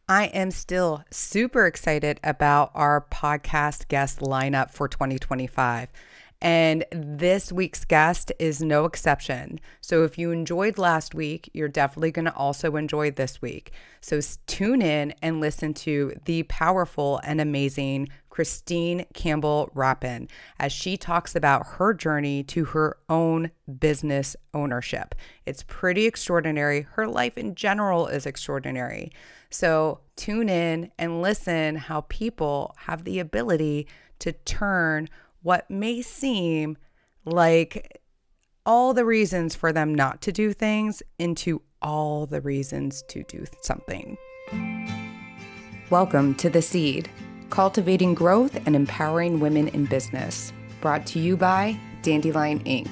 I am still super excited about our podcast guest lineup for 2025. And this week's guest is no exception. So if you enjoyed last week, you're definitely going to also enjoy this week. So tune in and listen to the powerful and amazing Christine Campbell-Rapin as she talks about her journey to her own business ownership. It's pretty extraordinary. Her life in general is extraordinary. So tune in and listen how people have the ability to turn what may seem like all the reasons for them not to do things into all the reasons to do something. Welcome to The Seed, cultivating growth and empowering women in business, brought to you by Dandelion-Inc.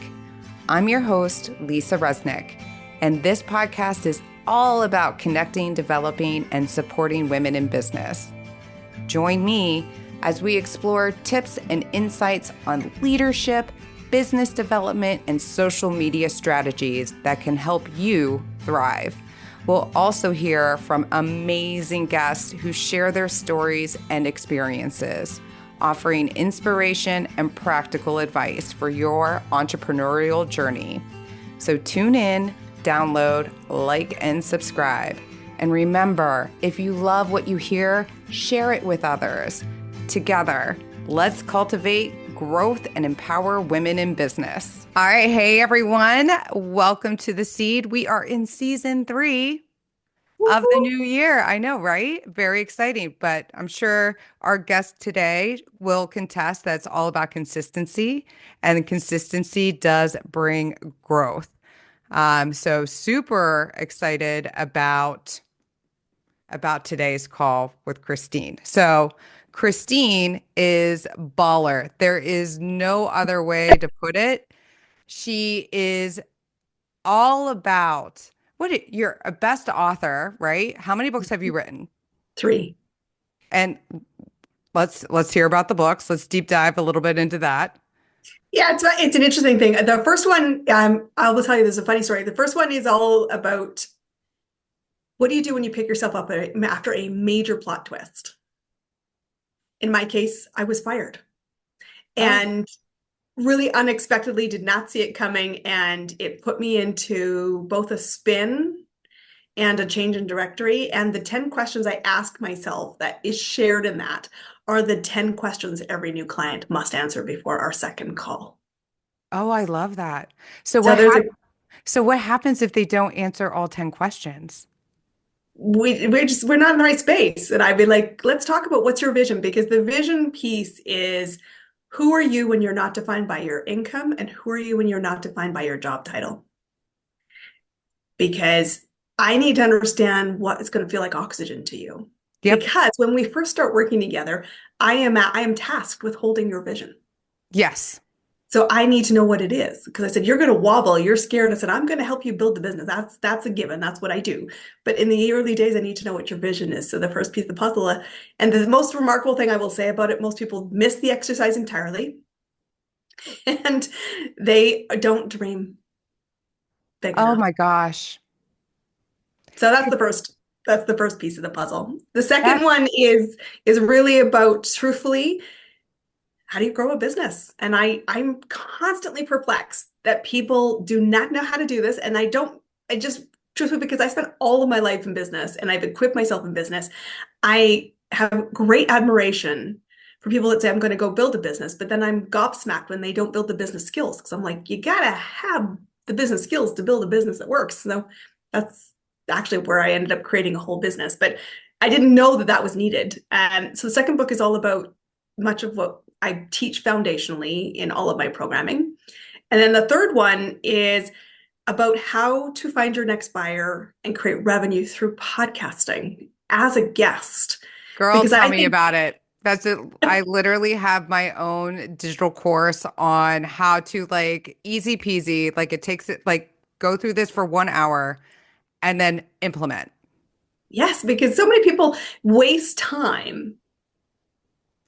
I'm your host, Lisa Resnick, and this podcast is all about connecting, developing, and supporting women in business. Join me as we explore tips and insights on leadership, business development, and social media strategies that can help you thrive. We'll also hear from amazing guests who share their stories and experiences, offering inspiration and practical advice for your entrepreneurial journey. So tune in, download, like, and subscribe. And remember, if you love what you hear, share it with others. Together, let's cultivate growth and empower women in business. All right. Hey, everyone. Welcome to The Seed. We are in season 3 of the new year. I know, right? Very exciting. But I'm sure our guest today will contest that it's all about consistency, and consistency does bring growth. So super excited about today's call with Christine. So Christine is baller. There is no other way to put it. She is all about you're a best author, right? How many books have you written? 3. And let's hear about the books. Let's deep dive a little bit into that. Yeah, it's an interesting thing. The first one, I will tell you, there's a funny story. The first one is all about what do you do when you pick yourself up after a major plot twist? In my case, I was fired. And really unexpectedly did not see it coming. And it put me into both a spin and a change in directory. And the 10 questions I ask myself that is shared in that are the 10 questions every new client must answer before our second call. Oh, I love that. So there's So what happens if they don't answer all 10 questions? we're not in the right space. And I'd be like, let's talk about what's your vision, because the vision piece is who are you when you're not defined by your income, and who are you when you're not defined by your job title? Because I need to understand what it's going to feel like oxygen to you. Yep. Because when we first start working together, I am tasked with holding your vision. Yes. So I need to know what it is, because I said, you're going to wobble, you're scared. I said, I'm going to help you build the business. That's a given. That's what I do. But in the early days, I need to know what your vision is. So the first piece of the puzzle, and the most remarkable thing I will say about it, most people miss the exercise entirely, and they don't dream big Oh enough. my gosh. So that's the first piece of the puzzle. The second one is really about, truthfully, how do you grow a business? And I'm constantly perplexed that people do not know how to do this. And I just, truthfully, because I spent all of my life in business and I've equipped myself in business, I have great admiration for people that say, I'm going to go build a business, but then I'm gobsmacked when they don't build the business skills. Because I'm like, you got to have the business skills to build a business that works. So that's actually where I ended up creating a whole business. But I didn't know that was needed. So the second book is all about much of what I teach foundationally in all of my programming. And then the third one is about how to find your next buyer and create revenue through podcasting as a guest. Girl, because tell me about it. That's it. I literally have my own digital course on how to, like, easy peasy, like, it takes it, like, go through this for 1 hour and then implement. Yes, because so many people waste time.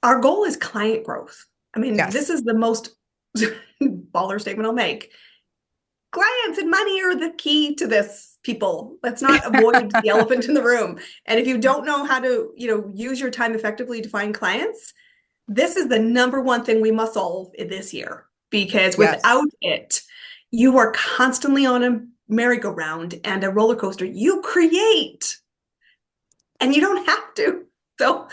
Our goal is client growth. I mean, Yes. This is the most baller statement I'll make. Clients and money are the key to this people. Let's not avoid the elephant in the room. And if you don't know how to, use your time effectively to find clients, this is the number one thing we must solve in this year, because Yes. without it, you are constantly on a merry-go-round and a roller coaster. You create, and you don't have to. So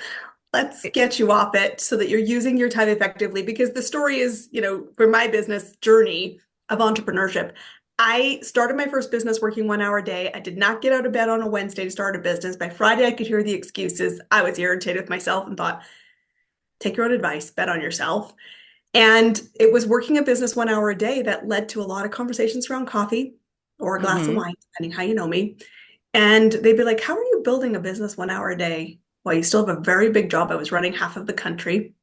let's get you off it so that you're using your time effectively, because the story is, for my business journey of entrepreneurship, I started my first business working 1 hour a day. I did not get out of bed on a Wednesday to start a business. By Friday, I could hear the excuses. I was irritated with myself and thought, take your own advice, bet on yourself. And it was working a business 1 hour a day that led to a lot of conversations around coffee or a glass of Mm-hmm. wine, depending how you know me. And they'd be like, how are you building a business 1 hour a day? Well, you still have a very big job. I was running half of the country.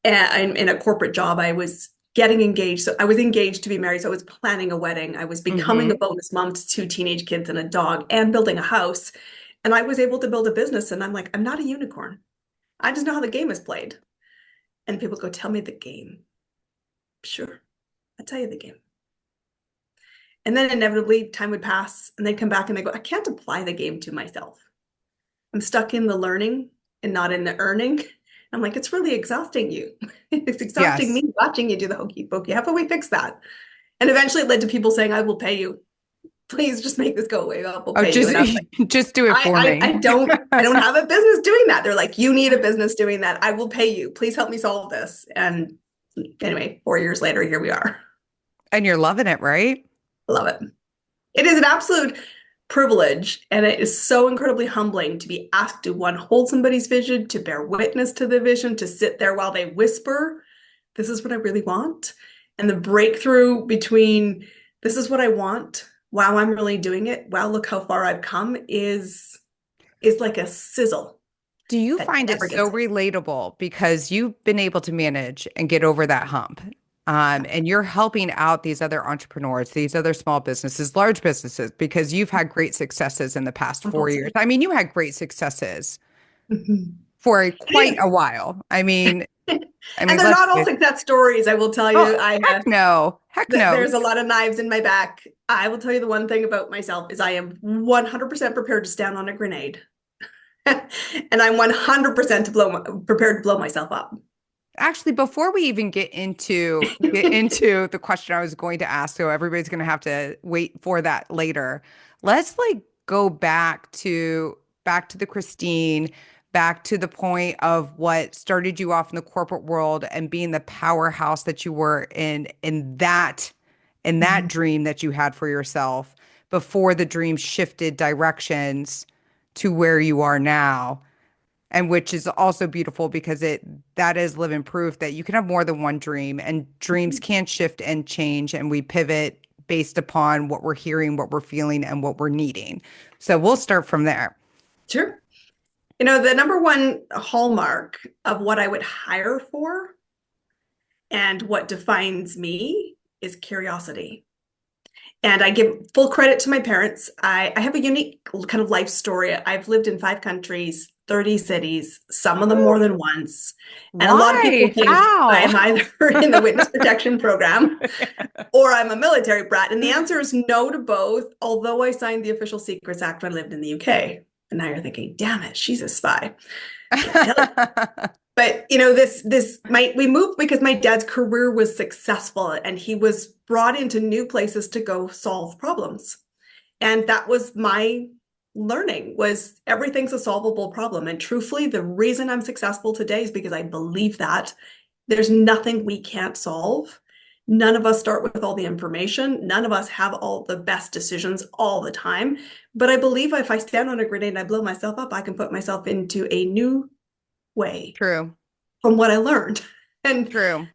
And in a corporate job, I was getting engaged. So I was engaged to be married. So I was planning a wedding. I was becoming a Mm-hmm. bonus mom to 2 teenage kids and a dog and building a house. And I was able to build a business. And I'm like, I'm not a unicorn. I just know how the game is played. And people go, tell me the game. Sure, I'll tell you the game. And then inevitably time would pass and they'd come back and they go, I can't apply the game to myself. I'm stuck in the learning and not in the earning. I'm like, it's really exhausting you. It's exhausting Yes. me watching you do the hokey pokey. How about we fix that? And eventually it led to people saying, I will pay you. Please just make this go away. I will Oh, pay you. just And I was like, just do it for I me. don't have a business doing that. They're like, you need a business doing that. I will pay you. Please help me solve this. And anyway, 4 years later, here we are. And you're loving it, right? Love it. It is an absolute privilege, and it is so incredibly humbling to be asked to, one, hold somebody's vision, to bear witness to the vision, to sit there while they whisper, this is what I really want. And the breakthrough between this is what I want, wow, I'm really doing it, wow, look how far I've come, is like a sizzle Do you that find it never gets so old. relatable because you've been able to manage and get over that hump? And you're helping out these other entrepreneurs, these other small businesses, large businesses, because you've had great successes in the past On four both years. sides. I mean, you had great successes Mhm. for quite It a while. is. I And mean, they're let's not all face. success stories, I will tell Oh, you. I heck no. Heck no. There's a lot of knives in my back. I will tell you the one thing about myself is I am 100% prepared to stand on a grenade. And I'm 100% prepared to blow myself up. Actually, before we even get into the question I was going to ask, so everybody's going to have to wait for that later. Let's like go back to the Christine, back to the point of what started you off in the corporate world and being the powerhouse that you were in that dream that you had for yourself before the dream shifted directions to where you are now, and which is also beautiful because that is living proof that you can have more than one dream, and dreams can shift and change, and we pivot based upon what we're hearing, what we're feeling, and what we're needing. So we'll start from there. Sure. The number one hallmark of what I would hire for and what defines me is curiosity. And I give full credit to my parents. I have a unique kind of life story. I've lived in 5 countries, 30 cities, some of them more than once. And a lot of people Why? think I How? am either in the witness protection program or I'm a military brat. And the answer is no to both, although I signed the Official Secrets Act when I lived in the UK. And now you're thinking, damn it, she's a spy. Can't tell you. But we moved because my dad's career was successful and he was brought into new places to go solve problems. And that was my learning, was everything's a solvable problem. And truthfully, the reason I'm successful today is because I believe that there's nothing we can't solve. None of us start with all the information. None of us have all the best decisions all the time. But I believe if I stand on a grenade and I blow myself up, I can put myself into a new way True. from what I learned. And True.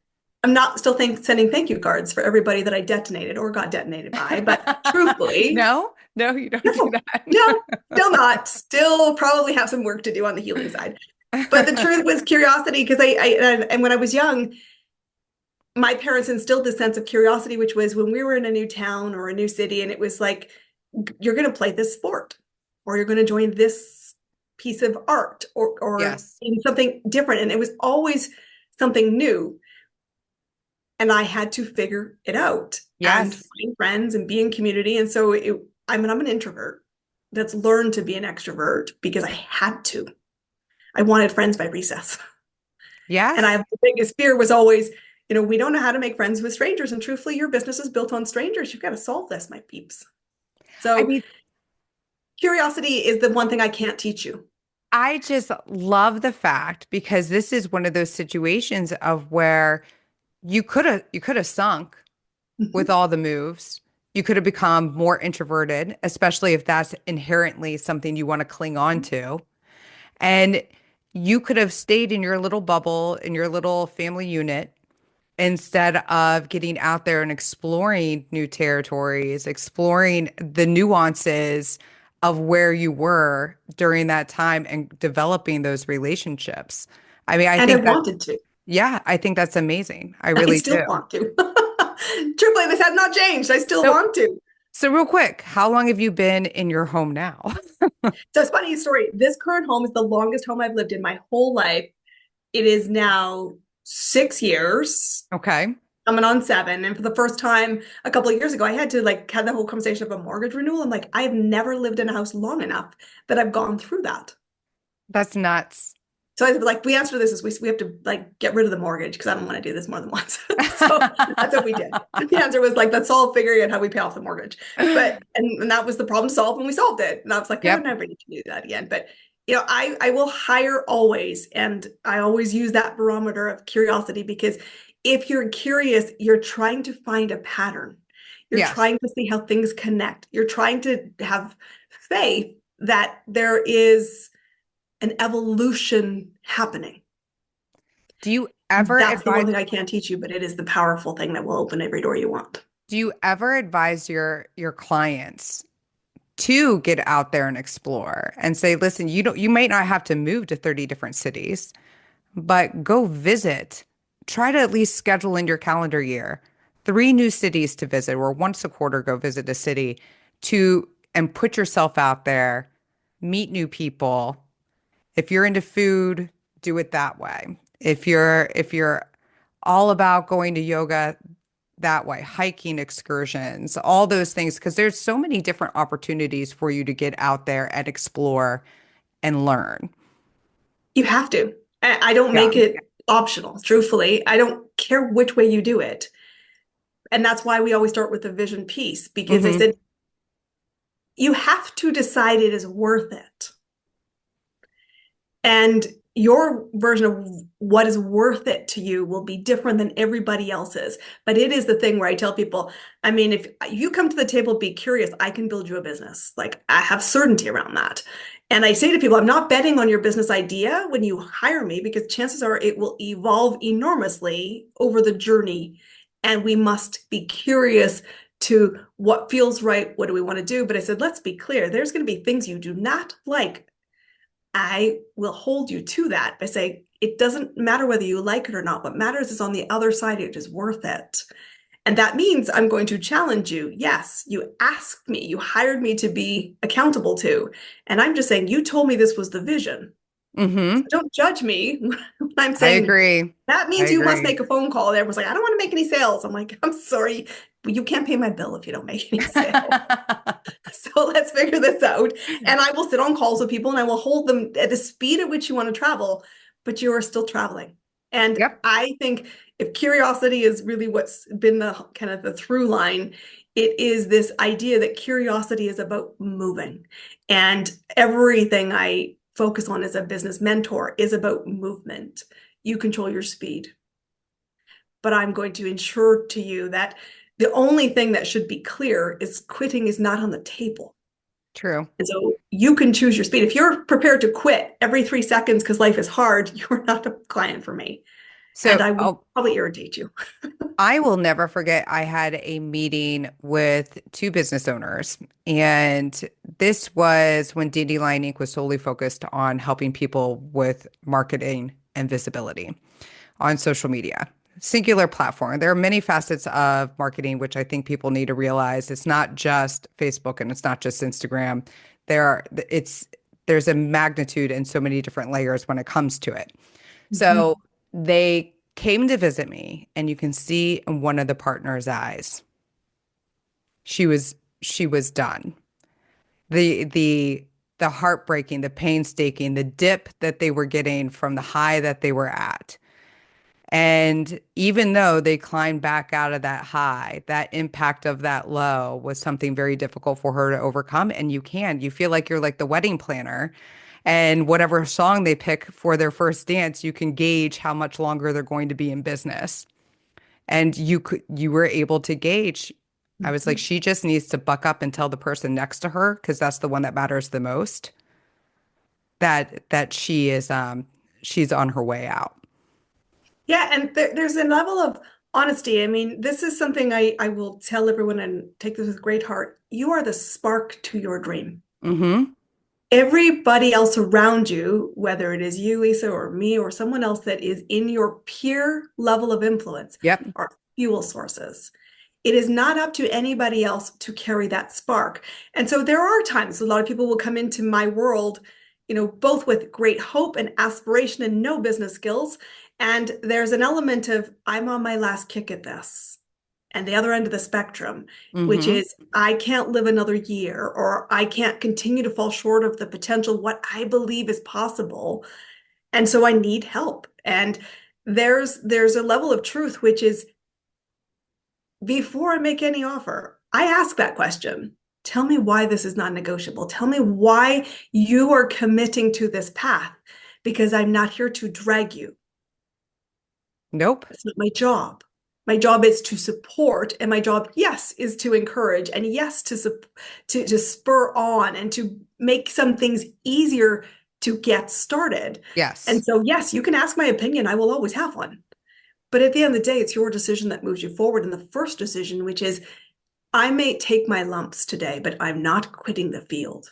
I'm not still sending thank you cards for everybody that I detonated or got detonated by, but truthfully, No, no, you don't do no, no, still not. Still probably have some work to do on the healing side. But the truth that. was curiosity, because and when I was young, my parents instilled this sense of curiosity, which was when we were in a new town or a new city, and it was like, you're going to play this sport, or you're going to join this piece of art, or Yes. something different. And it was always something new. And I had to figure it out and Yes. find friends and be in community. And so I'm an introvert that's learned to be an extrovert because I had to. I wanted friends by recess. And Yes. the biggest fear was always, we don't know how to make friends with strangers. And truthfully, your business is built on strangers. You've got to solve this, my peeps. I So mean, curiosity is the one thing I can't teach you. I just love the fact because this is one of those situations of where you could have sunk with Mhm. all the moves. You could have become more introverted, especially if that's inherently something you want to cling on to. And you could have stayed in your little bubble, in your little family unit, instead of getting out there and exploring new territories, exploring the nuances of where you were during that time and developing those relationships. I mean, I And I think that, wanted to. yeah, I think that's amazing. I I really still do. want to. Truthfully, this has not changed. I still So, want to. so real quick, how long have you been in your home now? So it's funny story. This current home is the longest home I've lived in my whole life. It is now 6 years. Okay. Coming on 7. And for the first time a couple of years ago, I had to like have the whole conversation of a mortgage renewal. I'm like, I have never lived in a house long enough that I've gone through that. That's nuts. So I was like, the answer to this is we have to like get rid of the mortgage because I don't want to do this more than once. So that's what we did. The answer was like, let's all figure out how we pay off the mortgage. And that was the problem to solve and we solved it. And I was like, I would Yep. never need to do that again. But I will hire always. And I always use that barometer of curiosity because if you're curious, you're trying to find a pattern. You're Yes. trying to see how things connect. You're trying to have faith that there is an evolution happening. Do you ever That's the one advise thing I can't teach you, but it is the powerful thing that will open every door you want. do you ever advise your clients to get out there and explore and say, listen, you might not have to move to 30 different cities, but go visit. Try to at least schedule in your calendar year 3 new cities to visit, or once a quarter go visit a city to and put yourself out there, meet new people. If you're into food, do it that way. If you're all about going to yoga that way, hiking excursions, all those things, because there's so many different opportunities for you to get out there and explore and learn. You have to. I don't Yeah. make it optional, truthfully. I don't care which way you do it. And that's why we always start with the vision piece, because I Hmm. said, you have to decide it is worth it. And your version of what is worth it to you will be different than everybody else's. But it is the thing where I tell people, I mean, if you come to the table, be curious, I can build you a business. Like I have certainty around that. And I say to people, I'm not betting on your business idea when you hire me because chances are it will evolve enormously over the journey. And we must be curious to what feels right. What do we want to do? But I said, let's be clear. There's going to be things you do not like. I will hold you to that by saying it doesn't matter whether you like it or not. What matters is on the other side, it is worth it. And that means I'm going to challenge you. Yes, you asked me, you hired me to be accountable to. And I'm just saying, you told me this was the vision. So Hmm. don't judge me when I'm I saying agree. that I means you must agree. make a phone call. And everyone's like, I don't want to make any sales. I'm like, I'm sorry, but you can't pay my bill if you don't make any sales. So let's figure this out. And I will sit on calls with people and I will hold them at the speed at which you want to travel, but you are still traveling. And Yep. I think if curiosity is really what's been the kind of the through line, it is this idea that curiosity is about moving. And everything I focus on as a business mentor is about movement. You control your speed. But I'm going to ensure to you that the only thing that should be clear is quitting is not on the table. True. And so you can choose your speed. If you're prepared to quit every 3 seconds because life is hard, you're not a client for me. And So, I will probably irritate you. I will never forget. I had a meeting with two business owners, and this was when Dandelion-Inc. was solely focused on helping people with marketing and visibility on social media. Singular platform. There are many facets of marketing, which I think people need to realize. It's not just Facebook and it's not just Instagram. There are it's there's a magnitude and so many different layers when it comes to it. So Mhm. they came to visit me, and you can see in one of the partners' eyes, she was done. the the heartbreaking, the painstaking, the dip that they were getting from the high that they were at. And even though they climbed back out of that high, that impact of that low was something very difficult for her to overcome. And you feel like you're like the wedding planner. And whatever song they pick for their first dance, you can gauge how much longer they're going to be in business. And you were able to gauge. I was like, Mhm. she just needs to buck up and tell the person next to her, because that's the one that matters the most, that she's on her way out. Yeah, and there's a level of honesty. I mean, this is something I will tell everyone and take this with great heart. You are the spark to your dream. Mm-hmm. Everybody else around you, whether it is you, Lisa, or me, or someone else that is in your peer level of influence, Yep. are fuel sources. It is not up to anybody else to carry that spark. And so there are times a lot of people will come into my world, both with great hope and aspiration and no business skills. And there's an element of, I'm on my last kick at this. And the other end of the spectrum, which Mm-hmm. is, I can't live another year, or I can't continue to fall short of the potential, what I believe is possible. And so I need help. And there's a level of truth, which is, before I make any offer, I ask that question. Tell me why this is non negotiable. Tell me why you are committing to this path, because I'm not here to drag you. Nope. That's not my job. My job is to support, and my job, yes, is to encourage, and yes, to spur on and to make some things easier to get started. Yes. And so, yes, you can ask my opinion. I will always have one. But at the end of the day, it's your decision that moves you forward. And the first decision, which is, I may take my lumps today, but I'm not quitting the field.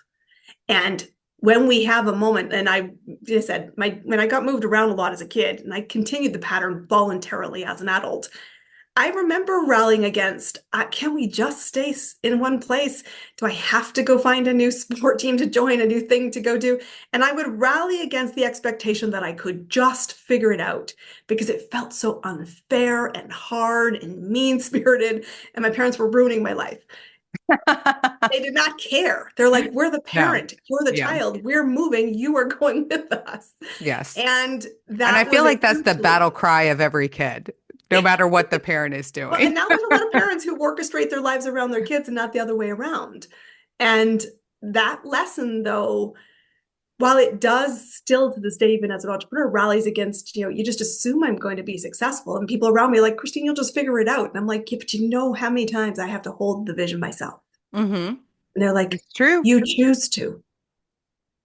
And when we have a moment, and I just said, when I got moved around a lot as a kid, and I continued the pattern voluntarily as an adult, I remember rallying against, can we just stay in one place? Do I have to go find a new sport team to join, a new thing to go do? And I would rally against the expectation that I could just figure it out, because it felt so unfair and hard and mean-spirited, and my parents were ruining my life. They did not care. They're like, we're the No. parent, you're the Yeah. child, we're moving, you are going with us. Yes. And And I that feel was a like that's the hugely, battle cry of every kid, no matter what the parent is well, doing. and now there's a lot of parents who orchestrate their lives around their kids and not the other way around. And that lesson, though, while it does still to this day, even as an entrepreneur, rallies against, you just assume I'm going to be successful. And people around me are like, Christine, you'll just figure it out. And I'm like, yeah, but you know how many times I have to hold the vision myself? Mm-hmm. And they're like, It's true. you choose to.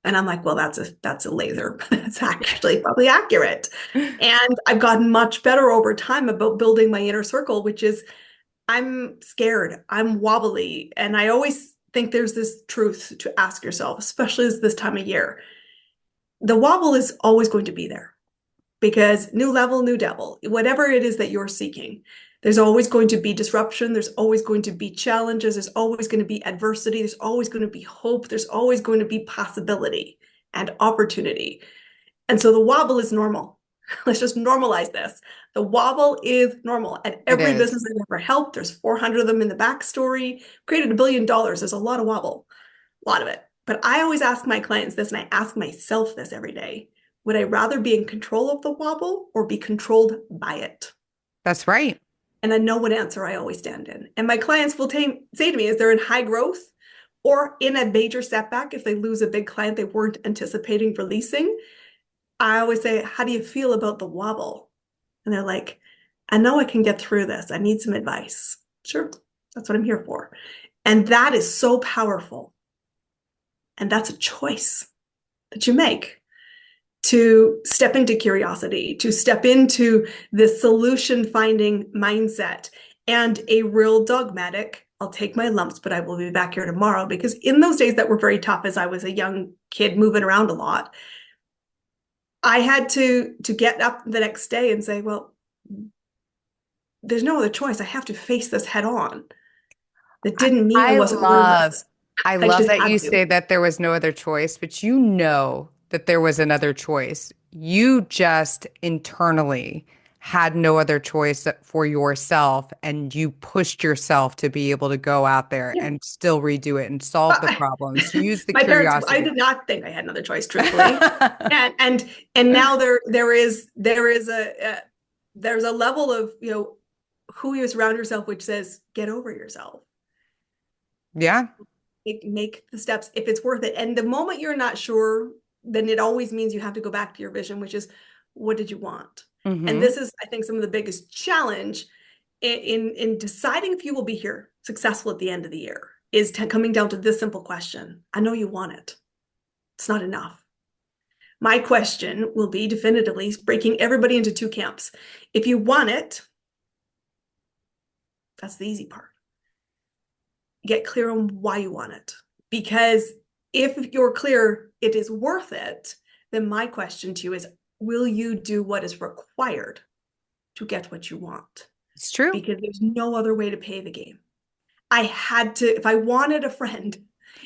And I'm like, well, that's a laser. That's actually probably accurate. And I've gotten much better over time about building my inner circle, which is, I'm scared, I'm wobbly. And I always think there's this truth to ask yourself, especially as this time of year. The wobble is always going to be there, because new level, new devil, whatever it is that you're seeking, there's always going to be disruption. There's always going to be challenges. There's always going to be adversity. There's always going to be hope. There's always going to be possibility and opportunity. And so the wobble is normal. Let's just normalize this. The wobble is normal. At It every is. business I've ever helped, there's 400 of them in the backstory. Created $1 billion. There's a lot of wobble, a lot of it. But I always ask my clients this, and I ask myself this every day. Would I rather be in control of the wobble or be controlled by it? That's right. And I know what answer I always stand in. And my clients will say to me, is they're in high growth or in a major setback, if they lose a big client they weren't anticipating releasing, I always say, how do you feel about the wobble? And they're like, I know I can get through this. I need some advice. Sure, that's what I'm here for. And that is so powerful. And that's a choice that you make, to step into curiosity, to step into the solution finding mindset, and a real dogmatic, I'll take my lumps, but I will be back here tomorrow. Because in those days that were very tough, as I was a young kid moving around a lot, I had to get up the next day and say, well, there's no other choice. I have to face this head on. That I, didn't mean I I wasn't love, nervous. I I love just that had you to. say that there was no other choice, but you know that there was another choice. You just internally had no other choice for yourself and you pushed yourself to be able to go out there Yeah. and still redo it and solve the But problems, use the my parents, I curiosity. did not think I had another choice, truthfully. And now there's a level of, who you surround yourself, which says, get over yourself. Yeah. Make the steps if it's worth it. And the moment you're not sure, then it always means you have to go back to your vision, which is, what did you want? And Mm-hmm. this is, I think, some of the biggest challenge in deciding if you will be here successful at the end of the year is coming down to this simple question. I know you want it. It's not enough. My question will be definitively breaking everybody into two camps. If you want it, that's the easy part. Get clear on why you want it. Because if you're clear, it is worth it, then my question to you is, will you do what is required to get what you want? It's true. Because there's no other way to pay the game. I had to, if I wanted a friend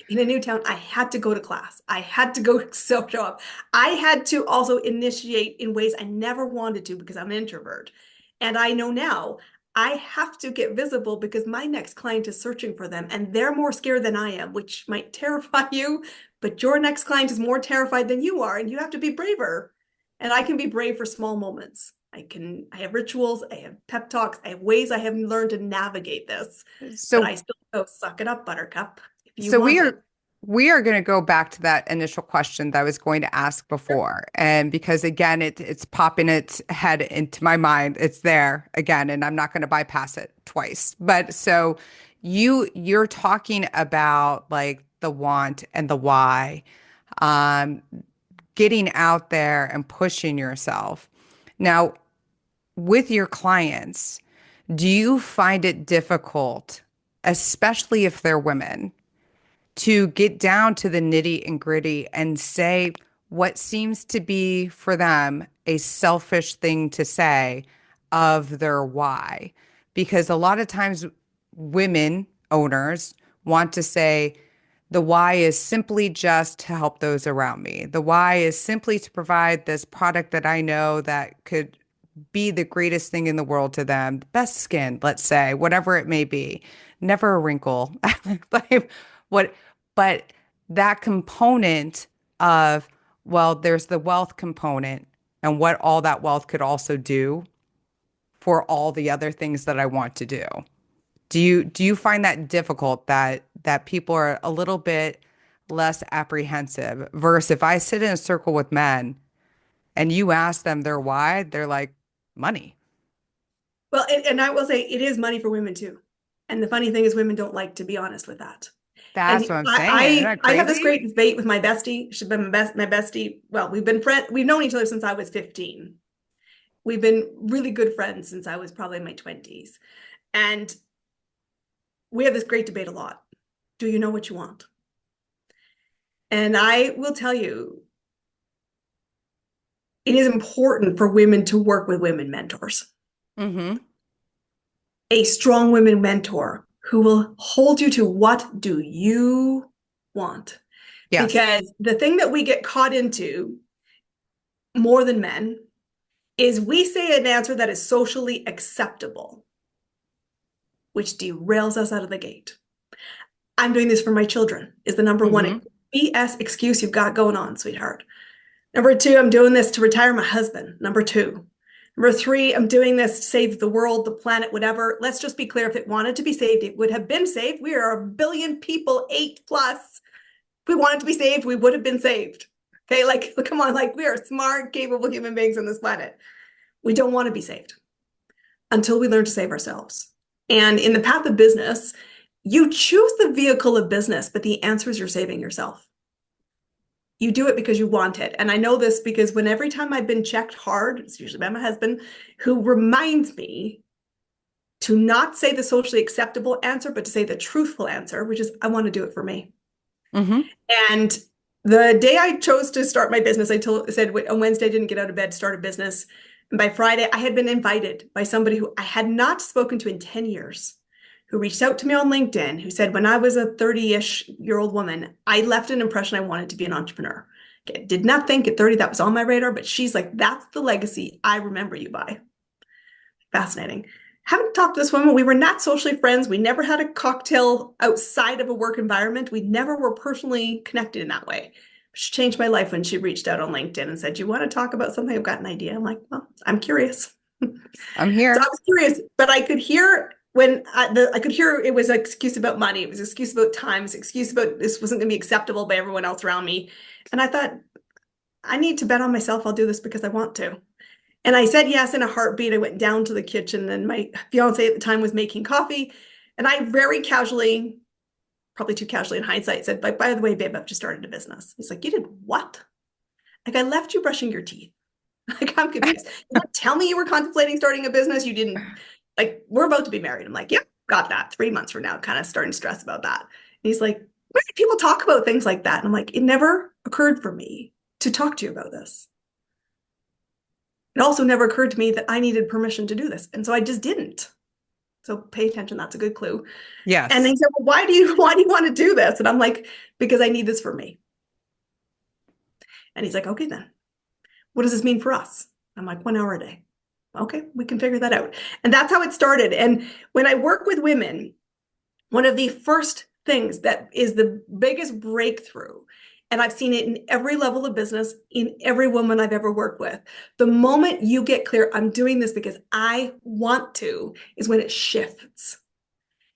in a new town, I had to go to class. I had to go show up. I had to also initiate in ways I never wanted to because I'm an introvert. And I know now I have to get visible because my next client is searching for them and they're more scared than I am, which might terrify you, but your next client is more terrified than you are, and you have to be braver. And I can be brave for small moments. I have rituals, I have pep talks, I have ways I have learned to navigate this, but So I still go, suck it up, buttercup, if you So want it. we are going to go back to that initial question that I was going to ask Sure. before. And because again, it's popping its head into my mind. It's there again, and I'm not going to bypass it twice. But so you're talking about like the want and the why, um, getting out there and pushing yourself. Now, with your clients, do you find it difficult, especially if they're women, to get down to the nitty and gritty and say what seems to be for them a selfish thing to say of their why? Because a lot of times women owners want to say, the why is simply just to help those around me. The why is simply to provide this product that I know that could be the greatest thing in the world to them. Best skin, let's say, whatever it may be. Never a wrinkle. Like, what, but that component of, well, there's the wealth component and what all that wealth could also do for all the other things that I want to do. Do you find that difficult that people are a little bit less apprehensive versus if I sit in a circle with men and you ask them their why, they're like, money. Well, and I will say it is money for women too. And the funny thing is women don't like to be honest with that. And That's what I'm saying. Isn't I that I, I have this crazy? great debate with my bestie. She's been my bestie. Well, we've known each other since I was 15. We've been really good friends since I was probably in my 20s. And we have this great debate a lot. Do you know what you want? And I will tell you, it is important for women to work with women mentors. Mm-hmm. A strong women mentor who will hold you to what do you want? Yes. Because the thing that we get caught into more than men is we say an answer that is socially acceptable, which derails us out of the gate. I'm doing this for my children is the number one Mm-hmm. BS excuse you've got going on, sweetheart. Number two, I'm doing this to retire my husband. Number two. Number three, I'm doing this to save the world, the planet, whatever. Let's just be clear. If it wanted to be saved, it would have been saved. We are a billion people, 8+. If we wanted to be saved, we would have been saved. Okay, like, come on, like we are smart, capable human beings on this planet. We don't want to be saved until we learn to save ourselves. And in the path of business, you choose the vehicle of business, but the answer is you're saving yourself. You do it because you want it. And I know this because when every time I've been checked hard, it's usually by my husband, who reminds me to not say the socially acceptable answer, but to say the truthful answer, which is I want to do it for me. Mm-hmm. And the day I chose to start my business, said on Wednesday, I didn't get out of bed, start a business. And by Friday, I had been invited by somebody who I had not spoken to in 10 years, who reached out to me on LinkedIn, who said, when I was a 30-ish-year-old woman, I left an impression I wanted to be an entrepreneur. Okay, did not think at 30 that was on my radar, but she's like, that's the legacy I remember you by. Fascinating. Haven't talked to this woman. We were not socially friends. We never had a cocktail outside of a work environment. We never were personally connected in that way. She changed my life when she reached out on LinkedIn and said, "You want to talk about something? I've got an idea." I'm like, "Well, I'm curious." I'm So I here. was curious, but I could hear when I could hear it was an excuse about money. It was an excuse about time. It was an excuse about this wasn't going to be acceptable by everyone else around me. And I thought, I need to bet on myself. I'll do this because I want to. And I said yes in a heartbeat. I went down to the kitchen, and my fiance at the time was making coffee. And I very casually, probably too casually in hindsight, said, by the way, babe, I've just started a business. He's like, "You did what?" Like, I left you brushing your teeth. Like, I'm confused. You didn't tell me you were contemplating starting a business. You didn't, like, we're about to be married. I'm like, "Yep, got that. 3 months from now," kind of starting to stress about that. And he's like, "Where do people talk about things like that?" And I'm like, "It never occurred for me to talk to you about this. It also never occurred to me that I needed permission to do this." And so I just didn't. So pay attention. That's a good clue. And Yes. he said, "Well, why do you want to do this?" And I'm like, "Because I need this for me." And he's like, "Okay, then what does this mean for us?" I'm like, "1 hour a day." Okay, we can figure that out. And that's how it started. And when I work with women, one of the first things that is the biggest breakthrough, and I've seen it in every level of business, in every woman I've ever worked with, the moment you get clear, "I'm doing this because I want to," is when it shifts.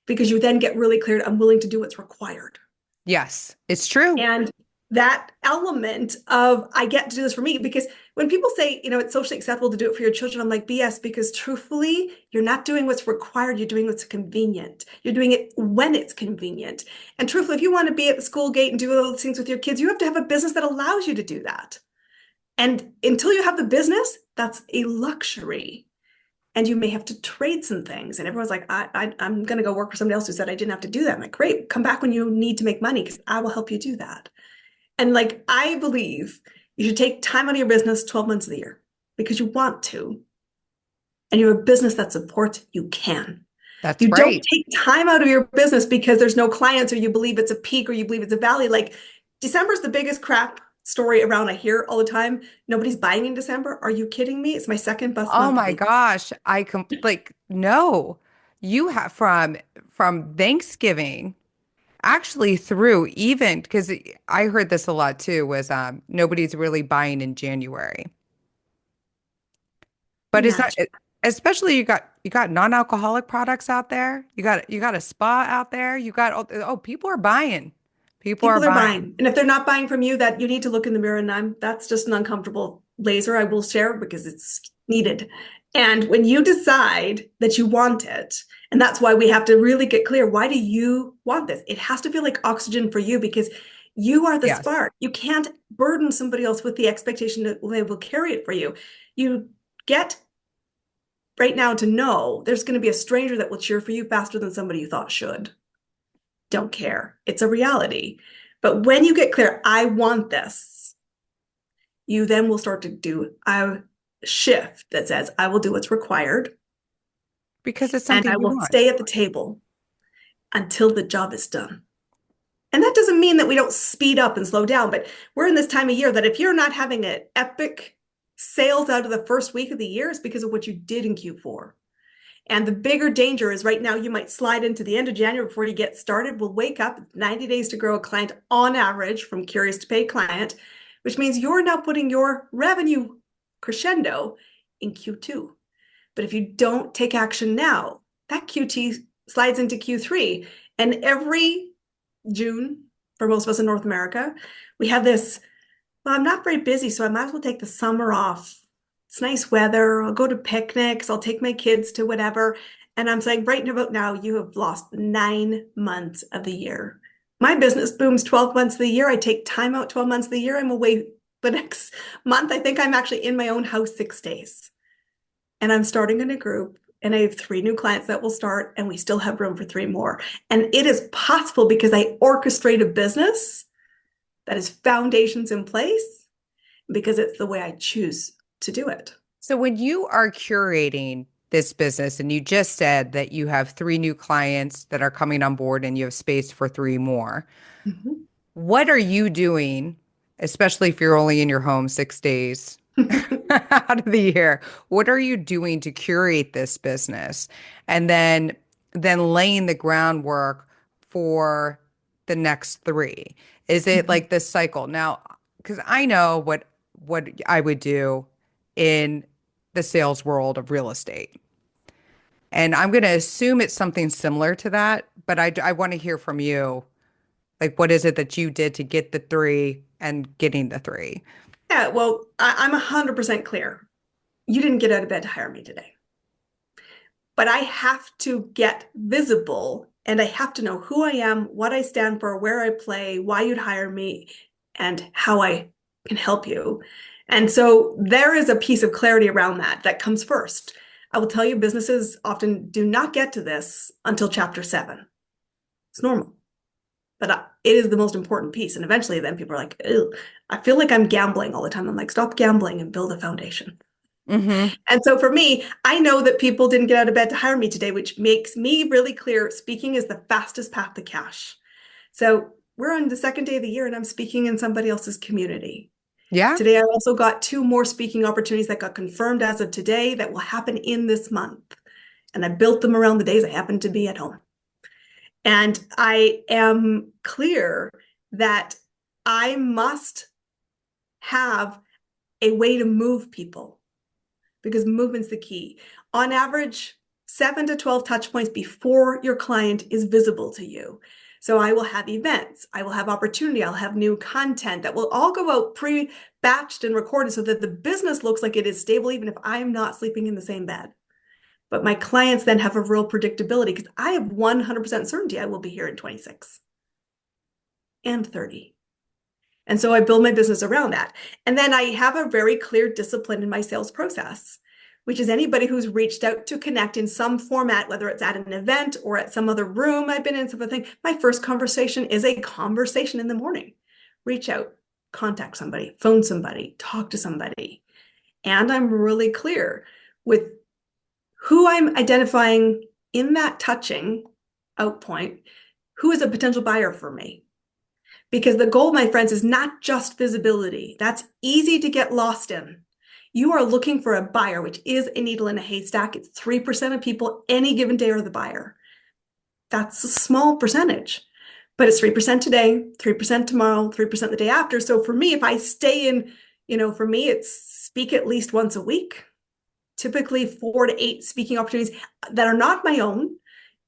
Because you then get really clear, "I'm willing to do what's required." Yes, it's true. And that element of, I get to do this for me, because when people say, it's socially acceptable to do it for your children, I'm like, BS, because truthfully, you're not doing what's required. You're doing what's convenient. You're doing it when it's convenient. And truthfully, if you want to be at the school gate and do all those things with your kids, you have to have a business that allows you to do that. And until you have the business, that's a luxury. And you may have to trade some things. And everyone's like, I'm going to go work for somebody else who said I didn't have to do that. I'm like, great, come back when you need to make money because I will help you do that. And like, I believe you should take time out of your business 12 months of the year because you want to. And you have a business that supports, you can. That's You don't right. take time out of your business because there's no clients or you believe it's a peak or you believe it's a valley. Like, December's the biggest crap story around. I hear all the time. Nobody's buying in December. Are you kidding me? It's my second best Oh month of my the gosh. Like no. You have from Thanksgiving actually through even because I heard this a lot too was nobody's really buying in January. year. But is that Imagine. especially you got non-alcoholic products out there? You got a spa out there? You got oh people are buying. People are People are buying. buying. And if they're not buying from you, that you need to look in the mirror, and that's just an uncomfortable laser I will share because it's needed. And when you decide that you want it, and that's why we have to really get clear, why do you want this? It has to feel like oxygen for you because you are the Yes. spark. You can't burden somebody else with the expectation that they will carry it for you. You get right now to know there's going to be a stranger that will cheer for you faster than somebody you thought should. Don't care. It's a reality. But when you get clear, "I want this," you then will start to do a shift that says, "I will do what's required Because it's and something I you will want. stay at the table until the job is done." And that doesn't mean that we don't speed up and slow down, but we're in this time of year that if you're not having an epic sales out of the first week of the year, it's because of what you did in Q4. And the bigger danger is right now you might slide into the end of January before you get started. We'll wake up 90 days to grow a client on average from curious to paid client, which means you're now putting your revenue crescendo in Q2. But if you don't take action now, that QT slides into Q3. And every June, for most of us in North America, we have this, "Well, I'm not very busy, so I might as well take the summer off. It's nice weather. I'll go to picnics. I'll take my kids to whatever." And I'm saying, right about now, you have lost 9 months of the year. My business booms 12 months of the year. I take time out 12 months of the year. I'm away the next month. I think I'm actually in my own house 6 days. And I'm starting in a group. And I have 3 new clients that will start, and we still have room for 3 more. And it is possible because I orchestrate a business that has foundations in place because it's the way I choose to do it. So when you are curating this business and you just said that you have three new clients that are coming on board and you have space for three more, Mhm. what are you doing, especially if you're only in your home 6 days? out of the year. What are you doing to curate this business? And then laying the groundwork for the next three. Is it like this cycle? Now, because I know what I would do in the sales world of real estate. And I'm going to assume it's something similar to that, but I want to hear from you. Like, what is it that you did to get the three and getting the three? Yeah, well, I'm 100% clear. You didn't get out of bed to hire me today. But I have to get visible and I have to know who I am, what I stand for, where I play, why you'd hire me, and how I can help you. And so there is a piece of clarity around that comes first. I will tell you, businesses often do not get to this until chapter 7. It's normal, but it is the most important piece. And eventually, then people are like, ew, I feel like I'm gambling all the time. I'm like, stop gambling and build a foundation. Mm-hmm. And so for me, I know that people didn't get out of bed to hire me today, which makes me really clear speaking is the fastest path to cash. So we're on the second day of the year and I'm speaking in somebody else's community. Yeah. Today, I also got 2 more speaking opportunities that got confirmed as of today that will happen in this month. And I built them around the days I happen to be at home. And I am clear that I must have a way to move people because movement's the key. On average, 7 to 12 touch points before your client is visible to you. So I will have events, I will have opportunity, I'll have new content that will all go out pre-batched and recorded so that the business looks like it is stable, even if I'm not sleeping in the same bed. But my clients then have a real predictability because I have 100% certainty I will be here in 26 and 30. And so I build my business around that. And then I have a very clear discipline in my sales process, which is anybody who's reached out to connect in some format, whether it's at an event or at some other room I've been in, something, my first conversation is a conversation in the morning. Reach out, contact somebody, phone somebody, talk to somebody. And I'm really clear with who I'm identifying in that touching out point, who is a potential buyer for me. Because the goal, my friends, is not just visibility. That's easy to get lost in. You are looking for a buyer, which is a needle in a haystack. It's 3% of people any given day are the buyer. That's a small percentage, but it's 3% today, 3% tomorrow, 3% the day after. So for me, if I stay in, for me, it's speak at least once a week, typically 4 to 8 speaking opportunities that are not my own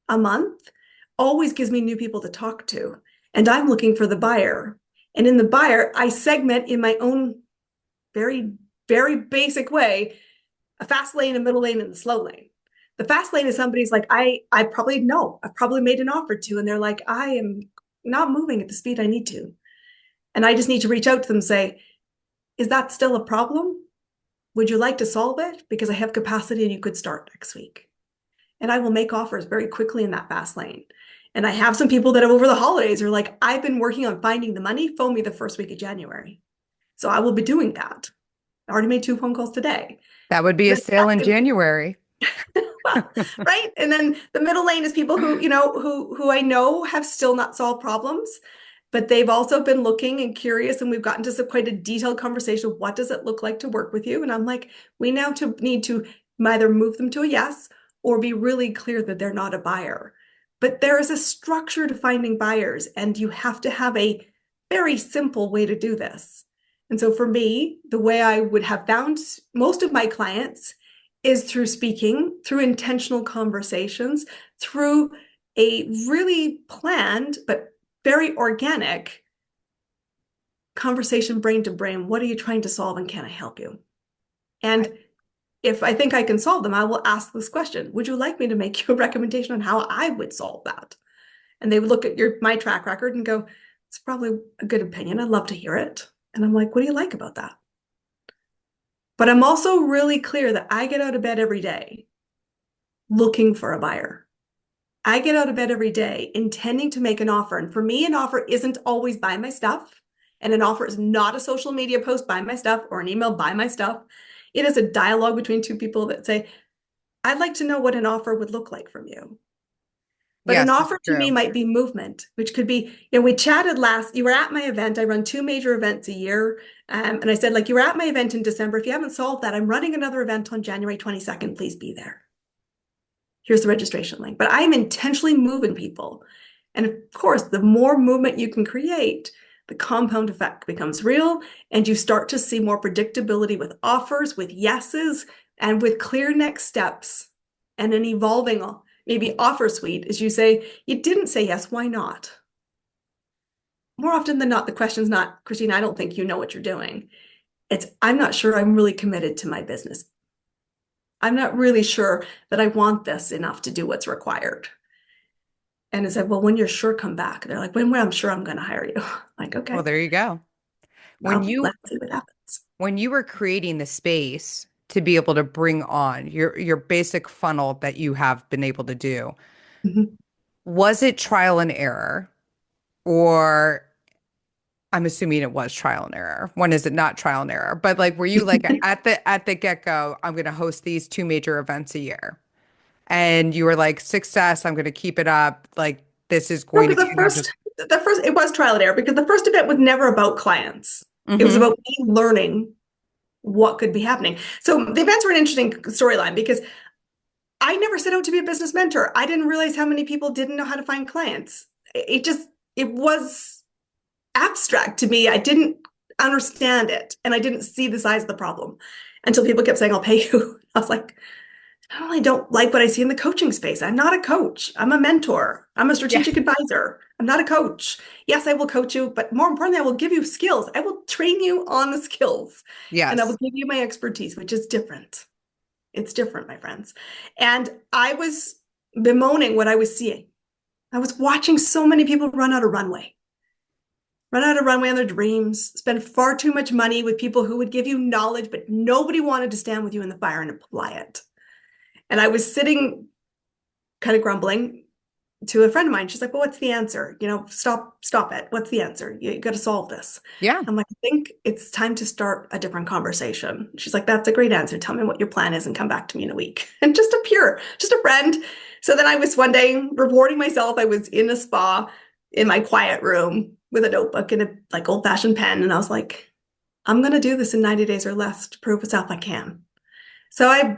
a month, always gives me new people to talk to. And I'm looking for the buyer. And in the buyer, I segment in my own very, very basic way, a fast lane, a middle lane, and the slow lane. The fast lane is somebody's like, I probably know, I've probably made an offer to, and they're like, I am not moving at the speed I need to. And I just need to reach out to them and say, is that still a problem? Would you like to solve it? Because I have capacity and you could start next week. And I will make offers very quickly in that fast lane. And I have some people that over the holidays are like, I've been working on finding the money, phone me the first week of January. So I will be doing that. I already made 2 phone calls today. That would be a The sale in second, January. well, right? And then the middle lane is people who, who I know have still not solved problems, but they've also been looking and curious, and we've gotten to some quite a detailed conversation. What does it look like to work with you? And I'm like, we now need to either move them to a yes or be really clear that they're not a buyer. But there is a structure to finding buyers, and you have to have a very simple way to do this. And so for me, the way I would have found most of my clients is through speaking, through intentional conversations, through a really planned but very organic conversation, brain to brain. What are you trying to solve and can I help you? And if I think I can solve them, I will ask this question. Would you like me to make you a recommendation on how I would solve that? And they would look at my track record and go, it's probably a good opinion. I'd love to hear it. And I'm like, what do you like about that? But I'm also really clear that I get out of bed every day looking for a buyer. I get out of bed every day intending to make an offer. And for me, an offer isn't always buy my stuff. And an offer is not a social media post, buy my stuff, or an email, buy my stuff. It is a dialogue between 2 people that say, I'd like to know what an offer would look like from you. But an Yes, it's offer to me true. might be movement, which could be, we chatted last, you were at my event. I run two major events a year. And I said, like, you were at my event in December. If you haven't solved that, I'm running another event on January 22nd. Please be there. Here's the registration link. But I'm intentionally moving people. And of course, the more movement you can create, the compound effect becomes real. And you start to see more predictability with offers, with yeses, and with clear next steps and an evolving maybe offer suite. As you say, you didn't say yes, why not? More often than not, the question's not, Christine, I don't think you know what you're doing. It's, I'm not sure I'm really committed to my business. I'm not really sure that I want this enough to do what's required. And it's like, well, when you're sure, come back. They're like, when I'm sure I'm going to hire you. Like, Well, okay, there you go. When well, you let's see what happens. when you were creating the space to be able to bring on your basic funnel that you have been able to do, Mhm. was it trial and error? Or I'm assuming it was trial and error. When is it not trial and error? But like, were you like at the get-go, I'm going to host these two major events a year, and you were like, success, I'm going to keep it up. Like, this is No, going to because be enough to. it was trial and error because the first event was never about clients. It was Mm-hmm. about me learning what could be happening. So the events were an interesting storyline because I never set out to be a business mentor. I didn't realize how many people didn't know how to find clients. It was abstract to me. I didn't understand it and I didn't see the size of the problem until people kept saying, I'll pay you. I was like, I really don't like what I see in the coaching space. I'm not a coach. I'm a mentor. I'm a Yeah. strategic advisor. I'm not a coach. Yes, I will coach you, but more importantly, I will give you skills. I will train you on the skills and I will Yes. give you my expertise, which is different. It's different, my friends. And I was bemoaning what I was seeing. I was watching so many people run out of runway on their dreams, spend far too much money with people who would give you knowledge, but nobody wanted to stand with you in the fire and apply it. And I was sitting kind of grumbling to a friend of mine. She's like, well, what's the answer? Stop it. What's the answer? You got to solve this. Yeah. I'm like, I think it's time to start a different conversation. She's like, that's a great answer. Tell me what your plan is and come back to me in a week. And just a friend. So then I was one day rewarding myself. I was in a spa in my quiet room with a notebook and a like old fashioned pen. And I was like, I'm going to do this in 90 days or less to prove myself I can. So I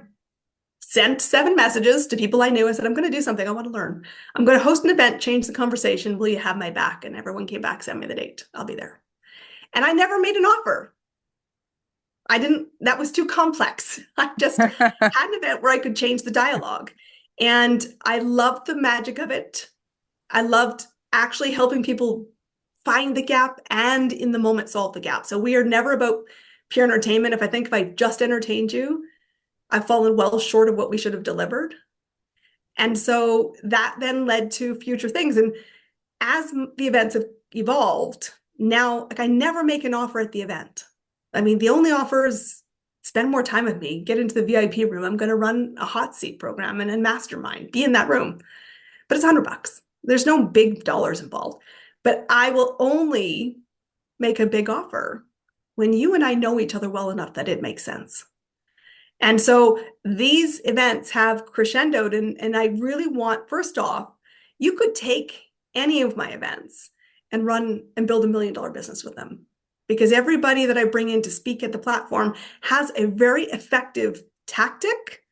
sent 7 messages to people I knew. I said, I'm going to do something. I want to learn. I'm going to host an event, change the conversation. Will you have my back? And everyone came back, send me the date. I'll be there. And I never made an offer. I didn't, that was too complex. I just had an event where I could change the dialogue. And I loved the magic of it. I loved actually helping people find the gap and in the moment solve the gap. So we are never about pure entertainment. If I just entertained you, I've fallen well short of what we should have delivered. And so that then led to future things. And as the events have evolved, now, like, I never make an offer at the event. I mean, the only offer is spend more time with me, get into the VIP room. I'm going to run a hot seat program and a mastermind, be in that room. But it's $100. There's no big dollars involved. But I will only make a big offer when you and I know each other well enough that it makes sense. And so these events have crescendoed, and I really want, first off, you could take any of my events and run and build $1 million business with them. Because everybody that I bring in to speak at the platform has a very effective tactic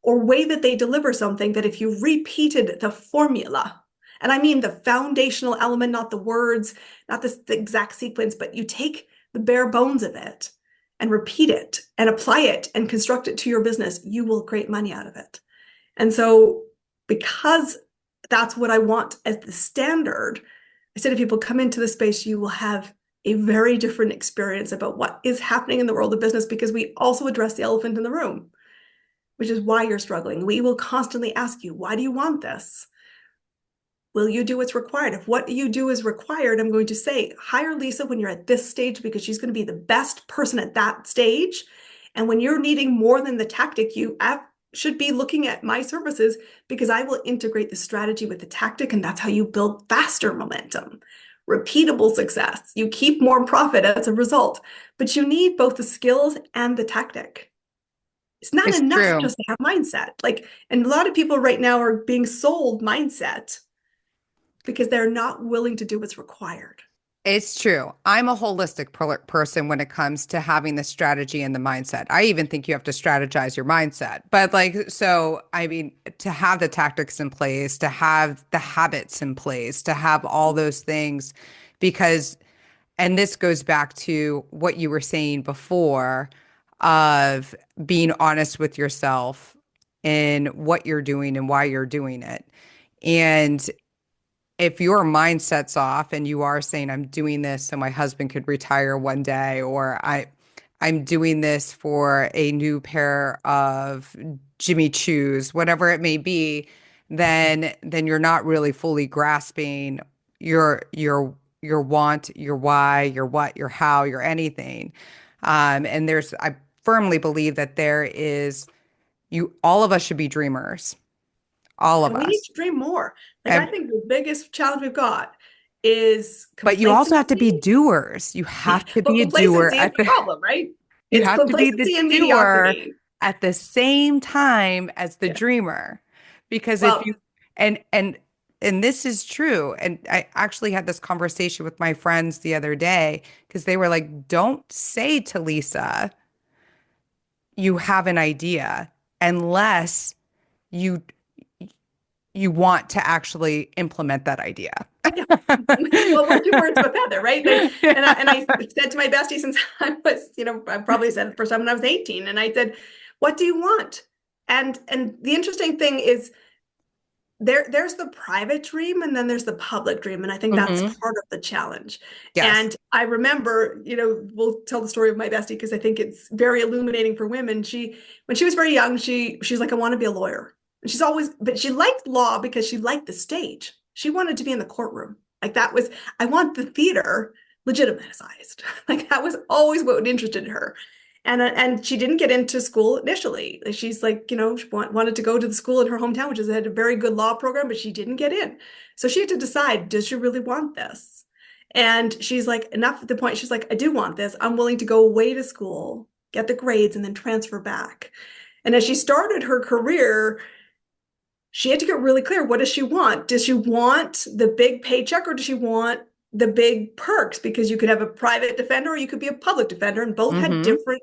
or way that they deliver something that if you repeated the formula, and I mean the foundational element, not the words, not the exact sequence, but you take the bare bones of it and repeat it and apply it and construct it to your business, you will create money out of it. And so, because that's what I want as the standard, I said, if people come into the space, you will have a very different experience about what is happening in the world of business, because we also address the elephant in the room, which is why you're struggling. We will constantly ask you, why do you want this? Will you do what's required? If what you do is required, I'm going to say, hire Lisa when you're at this stage, because she's going to be the best person at that stage. And when you're needing more than the tactic, you should be looking at my services, because I will integrate the strategy with the tactic. And that's how you build faster momentum, repeatable success. You keep more profit as a result, but you need both the skills and the tactic. It's not It's enough true. just to have mindset. And a lot of people right now are being sold mindset because they're not willing to do what's required. It's true. I'm a holistic person when it comes to having the strategy and the mindset. I even think you have to strategize your mindset. But like, so, I mean, to have the tactics in place, to have the habits in place, to have all those things, because, and this goes back to what you were saying before of being honest with yourself in what you're doing and why you're doing it. And if your mindset's off and you are saying I'm doing this so my husband could retire one day, or I'm doing this for a new pair of Jimmy Choos, whatever it may be, then you're not really fully grasping your want, your why, your what, your how, your anything. And I firmly believe that there is all of us should be dreamers, all of And we need us. to dream more. Like, I And think the biggest challenge we've got is But you also have to be complacency. doers. You have to Well, be a doer complacency is at the the problem, right? you It's have to be the complacency and doer mediocrity. at the same time as the Yeah. dreamer. Because if Well, you and and and this is true. And I actually had this conversation with my friends the other day because they were like, don't say to Lisa, you have an idea unless you you want to actually implement that idea. yeah. Well, what two birds of a feather, right? And I said to my bestie since I was, I probably said it the first time when I was 18, and I said, "What do you want?" And the interesting thing is there's the private dream and then there's the public dream, and I think that's Hmm. part of the challenge. Yes. And I remember, we'll tell the story of my bestie because I think it's very illuminating for women. When she was very young, she's like, I want to be a lawyer. And but she liked law because she liked the stage. She wanted to be in the courtroom. Like, I want the theater legitimized. Like, that was always what interested her. And she didn't get into school initially. She's like, she wanted to go to the school in her hometown, which had a very good law program, but she didn't get in. So she had to decide, does she really want this? And she's like, enough at the point, she's like, I do want this. I'm willing to go away to school, get the grades, and then transfer back. And as she started her career, she had to get really clear. What does she want? Does she want the big paycheck, or does she want the big perks? Because you could have a private defender or you could be a public defender, and both had Hmm. different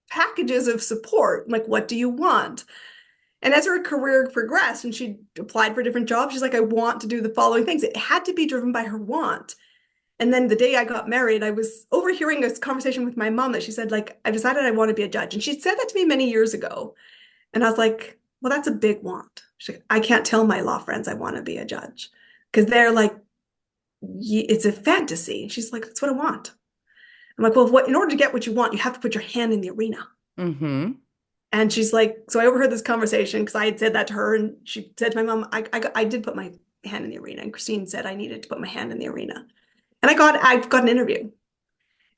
packages of support. Like, what do you want? And as her career progressed and she applied for different jobs, she's like, I want to do the following things. It had to be driven by her want. And then the day I got married, I was overhearing this conversation with my mom that she said, like, I decided I want to be a judge. And she said that to me many years ago. And I was like, well, that's a big want. She's like, I can't tell my law friends I want to be a judge because they're like, it's a fantasy. She's like, that's what I want. I'm like, well, in order to get what you want, you have to put your hand in the arena. Hmm. And she's like, so I overheard this conversation because I had said that to her, and she said to my mom, I did put my hand in the arena. And Christine said I needed to put my hand in the arena. And I got an interview. And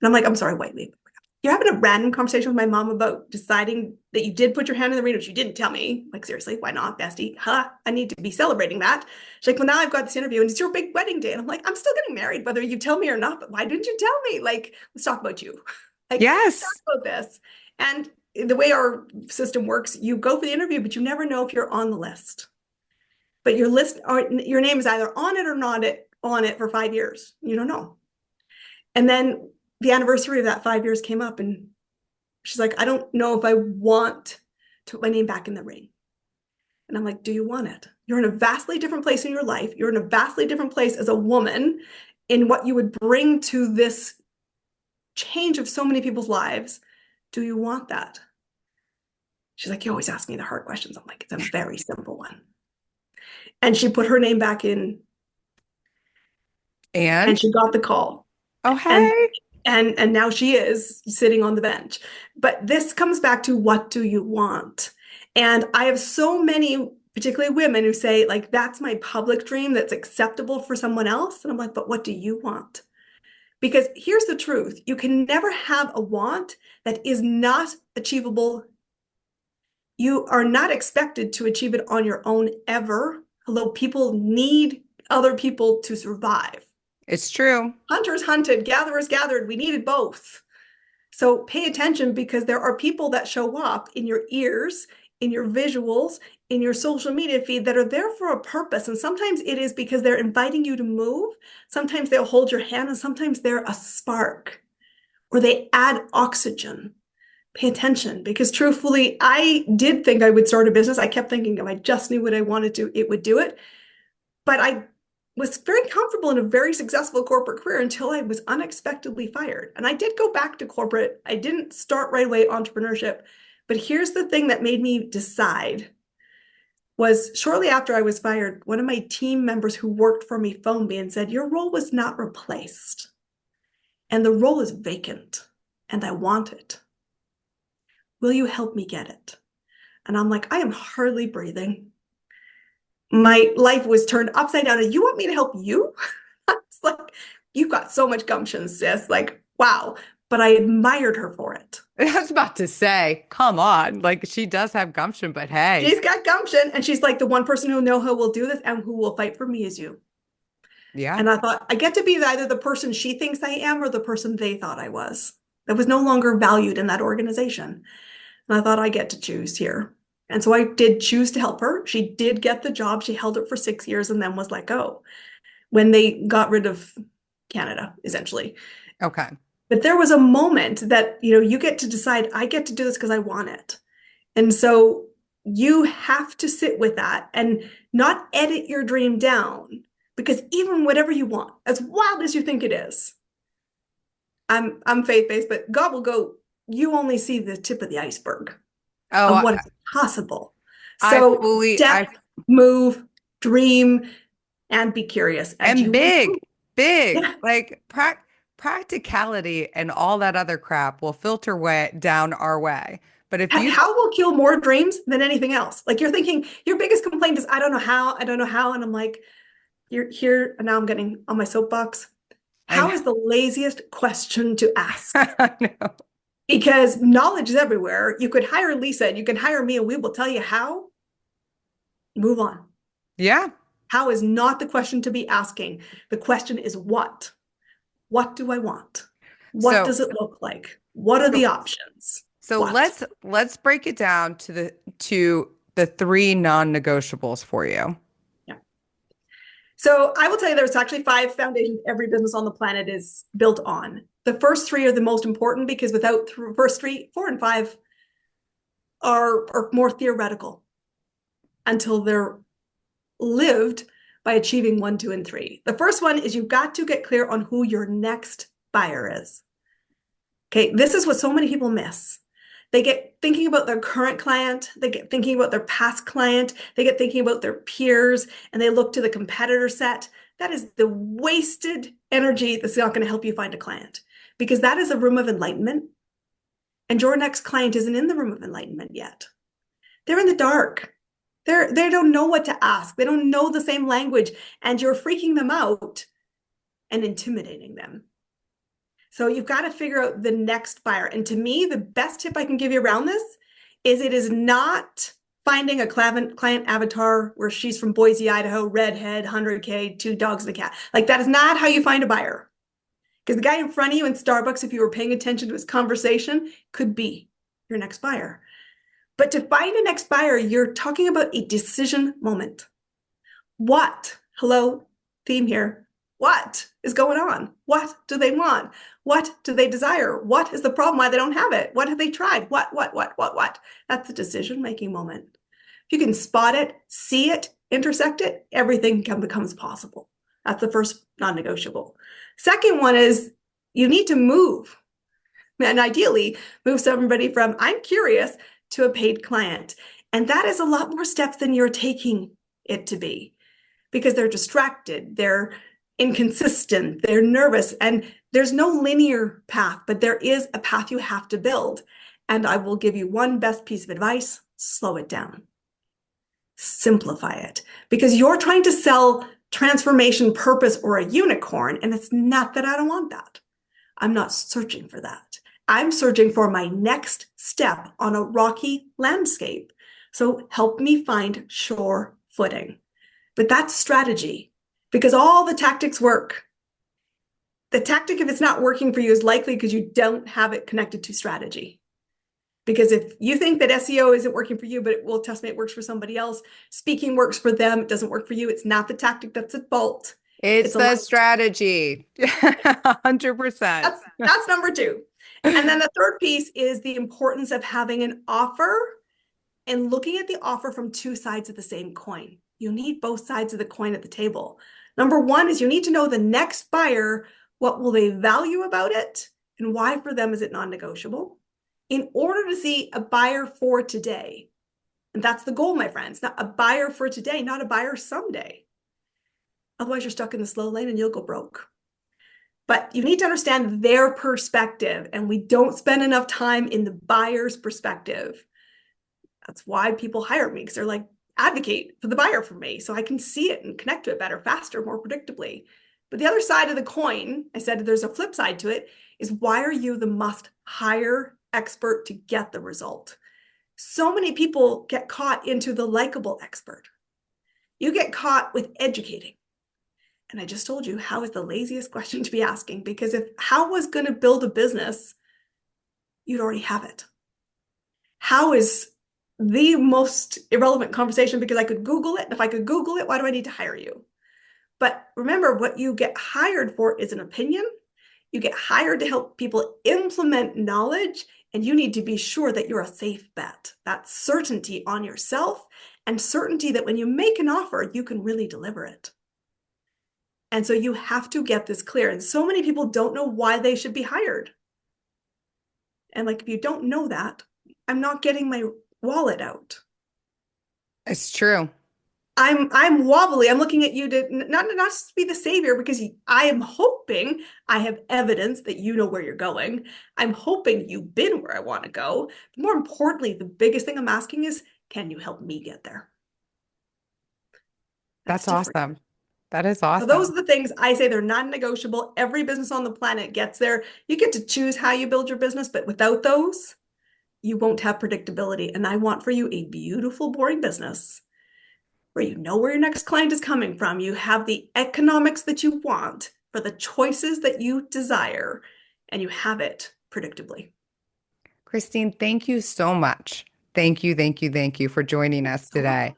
I'm like, I'm sorry, wait. You're having a random conversation with my mom about deciding that you did put your hand in the arena, which you didn't tell me. Like, seriously, why not, bestie? I need to be celebrating that. She's like, well, now I've got this interview and it's your big wedding day. And I'm like, I'm still getting married, whether you tell me or not, but why didn't you tell me? Like, let's talk about you. Like, talk Yes. about this. And the way our system works, you go for the interview, but you never know if you're on the list. But your list, or your name is either on it or not on it for 5 years. You don't know. And then the anniversary of that 5 years came up, and she's like, I don't know if I want to put my name back in the ring. And I'm like, do you want it? You're in a vastly different place in your life. You're in a vastly different place as a woman in what you would bring to this change of so many people's lives. Do you want that? She's like, you always ask me the hard questions. I'm like, it's a very simple one. And she put her name back in, and And she got the call. oh, And hey. and now she is sitting on the bench. But this comes back to, what do you want? And I have so many, particularly women, who say, like, that's my public dream that's acceptable for someone else. And I'm like, but what do you want? Because here's the truth. You can never have a want that is not achievable. You are not expected to achieve it on your own ever, although people need other people to survive. It's true. Hunters hunted, gatherers gathered. We needed both. So pay attention, because there are people that show up in your ears, in your visuals, in your social media feed that are there for a purpose. And sometimes it is because they're inviting you to move. Sometimes they'll hold your hand, and sometimes they're a spark or they add oxygen. Pay attention, because truthfully, I did think I would start a business. I kept thinking if I just knew what I wanted to, it would do it. But I was very comfortable in a very successful corporate career until I was unexpectedly fired. And I did go back to corporate. I didn't start right away entrepreneurship. But here's the thing that made me decide was shortly after I was fired, one of my team members who worked for me phoned me and said, your role was not replaced. And the role is vacant. And I want it. Will you help me get it? And I'm like, I am hardly breathing. My life was turned upside down. And you want me to help you? It's like, you've got so much gumption, sis. Like, wow. But I admired her for it. I was about to say, come on. Like, she does have gumption, but hey. She's got gumption. And she's like, the one person who know who will do this and who will fight for me is you. Yeah. And I thought, I get to be either the person she thinks I am or the person they thought I was. That was no longer valued in that organization. And I thought, I get to choose here. And so I did choose to help her. She did get the job. She held it for 6 years and then was let go when they got rid of Canada, essentially. Okay. But there was a moment that, you get to decide, I get to do this because I want it. And so you have to sit with that and not edit your dream down, because even whatever you want, as wild as you think it is, I'm faith-based, but God will go, you only see the tip of the iceberg Oh, of what is possible. I So fully, I step, move, dream, and be curious. And am you will. big, Yeah. like practicality and all that other crap will filter way down our way. But if you, How will kill more dreams than anything else? Like, you're thinking your biggest complaint is, I don't know how, I don't know how. And I'm like, you're here, and now I'm getting on my soapbox. I How know, is the laziest question to ask? I know. Because knowledge is everywhere. You could hire Lisa and you can hire me and we will tell you how. Move on. Yeah. How is not the question to be asking. The question is what? What do I want? What So, does it look like? What are the so, options? so What? let's break it down to the three non-negotiables for you. Yeah. So I will tell you there's actually 5 foundations every business on the planet is built on. The first 3 are the most important, because without the first 3, 4 and 5 are more theoretical until they're lived by achieving 1, 2, and 3. The first one is you've got to get clear on who your next buyer is. Okay, this is what so many people miss. They get thinking about their current client, they get thinking about their past client, they get thinking about their peers, and they look to the competitor set. That is the wasted energy that's not going to help you find a client, because that is a room of enlightenment. And your next client isn't in the room of enlightenment yet. They're in the dark. They don't know what to ask. They don't know the same language, and you're freaking them out and intimidating them. So you've got to figure out the next buyer. And to me, the best tip I can give you around this is it is not finding a client avatar where she's from Boise, Idaho, redhead, 100K, 2 dogs and a cat. Like, that is not how you find a buyer. Because the guy in front of you in Starbucks, if you were paying attention to his conversation, could be your next buyer. But to find a next buyer, you're talking about a decision moment. What? Hello, theme here. What is going on? What do they want? What do they desire? What is the problem? Why they don't have it? What have they tried? What? That's the decision-making moment. If you can spot it, see it, intersect it, everything becomes possible. That's the first non-negotiable. Second one is you need to move. And ideally, move somebody from I'm curious to a paid client. And that is a lot more steps than you're taking it to be, because they're distracted, they're inconsistent, they're nervous, and there's no linear path, but there is a path you have to build. And I will give you one best piece of advice: slow it down. Simplify it, because you're trying to sell transformation, purpose, or a unicorn. And it's not that I don't want that. I'm not searching for that. I'm searching for my next step on a rocky landscape. So help me find sure footing. But that's strategy, because all the tactics work. The tactic, if it's not working for you, is likely because you don't have it connected to strategy. Because if you think that SEO isn't working for you, but it will test me it works for somebody else, speaking works for them, it doesn't work for you. It's not the tactic that's at fault. It's It's a the life. strategy. 100%. That's number two. And then the third piece is the importance of having an offer and looking at the offer from two sides of the same coin. You need both sides of the coin at the table. Number one is you need to know the next buyer, what will they value about it, and why for them is it non-negotiable, in order to see a buyer for today. And that's the goal, my friends, not a buyer for today, not a buyer someday. Otherwise, you're stuck in the slow lane and you'll go broke. But you need to understand their perspective, and we don't spend enough time in the buyer's perspective. That's why people hire me, because they're like, advocate for the buyer for me so I can see it and connect to it better, faster, more predictably. But the other side of the coin, I said there's a flip side to it, is why are you the must hire expert to get the result? So many people get caught into the likable expert. You get caught with educating. And I just told you, how is the laziest question to be asking? Because if how was going to build a business, you'd already have it. How is the most irrelevant conversation, because I could Google it. And if I could Google it, why do I need to hire you? But remember, what you get hired for is an opinion. You get hired to help people implement knowledge, and you need to be sure that you're a safe bet. That's certainty on yourself and certainty that when you make an offer, you can really deliver it. And so you have to get this clear. And so many people don't know why they should be hired. And like, if you don't know that, I'm not getting my wallet out. It's true. I'm wobbly. I'm looking at you to not to be the savior, because I am hoping I have evidence that you know where you're going. I'm hoping you've been where I want to go. But more importantly, the biggest thing I'm asking is, can you help me get there? That's That's different. awesome. That is So those awesome. are the things I say they're non-negotiable. Every business on the planet gets there. You get to choose how you build your business, but without those, you won't have predictability. And I want for you a beautiful, boring business where you know where your next client is coming from. You have the economics that you want for the choices that you desire, and you have it predictably. Christine, thank you so much. Thank you, thank you, thank you for joining us So today.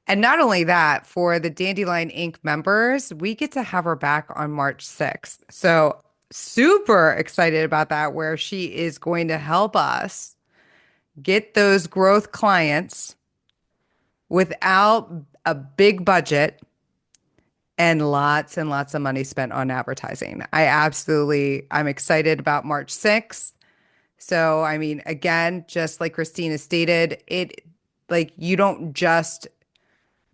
And not only that, for the Dandelion-Inc. members, we get to have her back on March 6th. So super excited about that, where she is going to help us get those growth clients without a big budget and lots of money spent on advertising. I'm excited about March 6th. So, I mean, again, just like Christina stated, like you don't just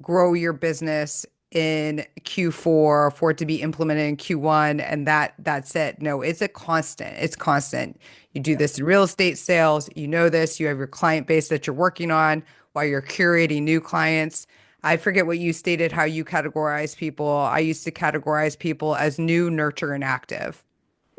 grow your business in Q4 for it to be implemented in Q1 and that's it. No, it's a constant. It's constant. You do this in real estate sales, you know this, you have your client base that you're working on while you're curating new clients. I forget what you stated, how you categorize people. I used to categorize people as new, nurture, and active.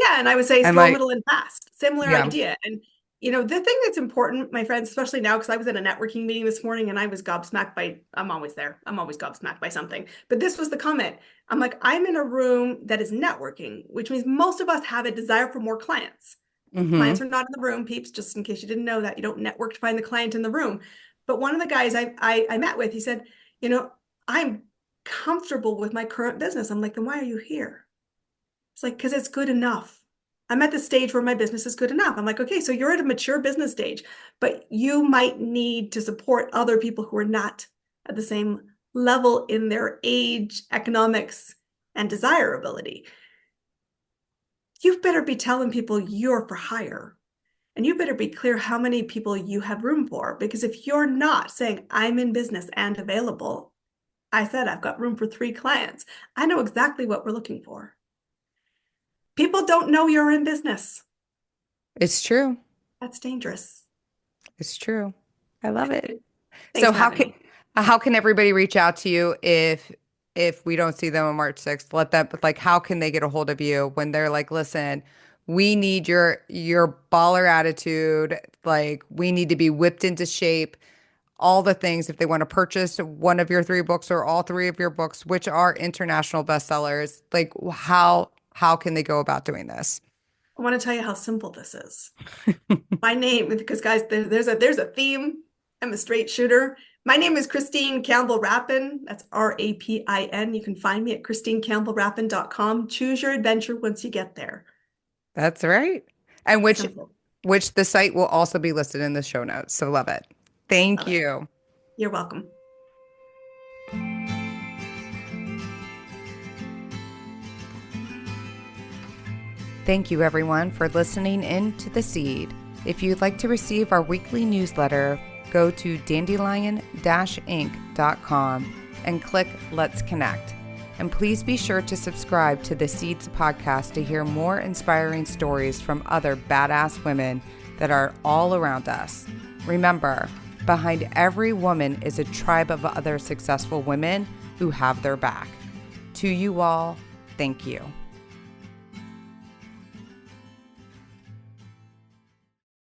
yeah, and I would say And slow, like, middle, and fast. Similar yeah. idea. And the thing that's important, my friends, especially now, because I was at a networking meeting this morning and I was gobsmacked by, I'm always there. I'm always gobsmacked by something. But this was the comment. I'm like, I'm in a room that is networking, which means most of us have a desire for more clients. Mm-hmm. Clients are not in the room, peeps, just in case you didn't know that. You don't network to find the client in the room. But one of the guys I met with, he said, I'm comfortable with my current business. I'm like, then why are you here? It's like, because it's good enough. I'm at the stage where my business is good enough. I'm like, okay, so you're at a mature business stage, but you might need to support other people who are not at the same level in their age, economics, and desirability. You better be telling people you're for hire. And you better be clear how many people you have room for. Because if you're not saying, I'm in business and available, I said, I've got room for 3 clients. I know exactly what we're looking for. People don't know you're in business. It's true. That's dangerous. It's true. I love it. Thanks So for having me. how can everybody reach out to you if we don't see them on March 6th? Let them like how can they get a hold of you when they're like, listen, we need your baller attitude, like we need to be whipped into shape, all the things if they want to purchase one of your 3 books or all 3 of your books, which are international bestsellers, like how can they go about doing this? I want to tell you how simple this is. My name, because guys, there's a theme. I'm a straight shooter. My name is Christine Campbell-Rapin. That's R-A-P-I-N. You can find me at christinecampbellrapin.com. Choose your adventure once you get there. That's right. And which Simple. the site will also be listed in the show notes. So love it. Thank Love it. you. You're welcome. Thank you, everyone, for listening in to The Seed. If you'd like to receive our weekly newsletter, go to Dandelion-Inc.com and click Let's Connect. And please be sure to subscribe to The Seeds podcast to hear more inspiring stories from other badass women that are all around us. Remember, behind every woman is a tribe of other successful women who have their back. To you all, thank you.